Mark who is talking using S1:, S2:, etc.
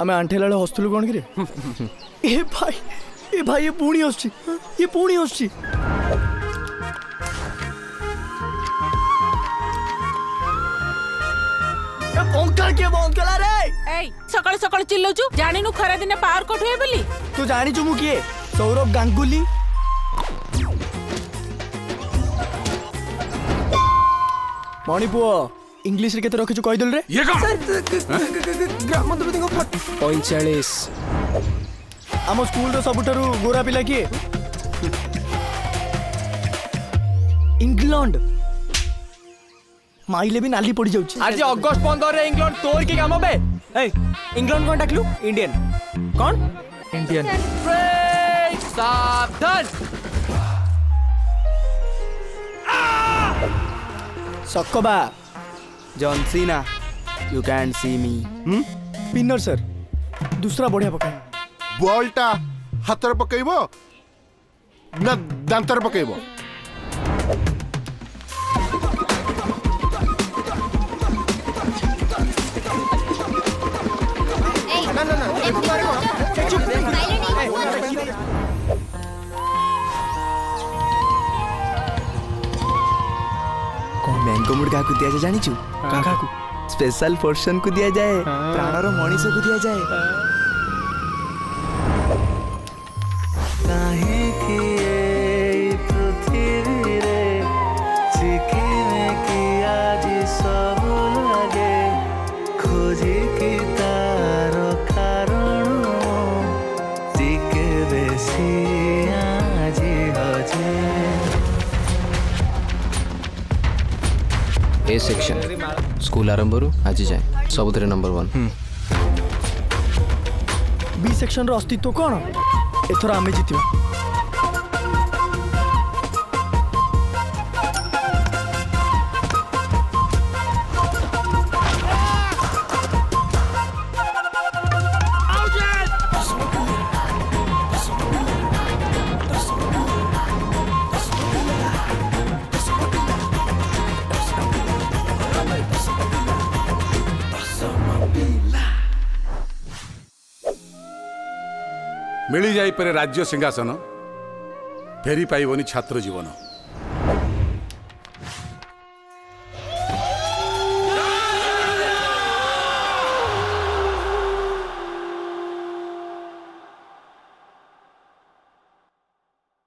S1: आम आंठेला हस्तुलु कौन कि ए भाई ये पुणी आसुची ये पुणी आसुची अंकल के अंकल अरे
S2: एई सकाळ सकाळ चिल्लाउछु जानिनु खरा दिने पावर कट हुए बोली
S1: तू जानी छु मु किए सौरभ गांगुली मणिपुआ इंग्लिश रे केते रखिछु कहि दल रे
S3: ये कौन
S1: ग्राम देवती को 45 आम स्कूल रो सबुठारु गोरा पिला किए इंग्लैंड माइले भी नाली पड़ी जाउची
S4: आज अगस्त 15 रे इंग्लैंड तोर की काम बे ए इंग्लैंड कोन डाकलु इंडियन कौन
S1: इंडियन
S4: सावधान
S1: सक्कबा
S4: John Cena you can see me
S1: पिनर सर दूसरा बढ़िया पकाए
S5: बॉलटा हाथ पकईब ना दांतर पकईब
S4: मैंगो मुड़ का दिया जाए जानी छु काका को स्पेशल पोर्शन को दिया जाए प्राणर मनीष को दिया जाए काहे कि ए पृथ्वी रे चिकिने कि आज सब लगे खोजे कि तार कारण टिके बेसी आज हजे
S6: ए सेक्शन स्कूल आरंभ आज जाए सबुथ नंबर 1
S1: बी सेक्शन रो अस्तित्व कौन एथर आमे जितिबा
S3: मिली जाई परे राज्य सिंहासन फेरी पाइबनी छात्र जीवन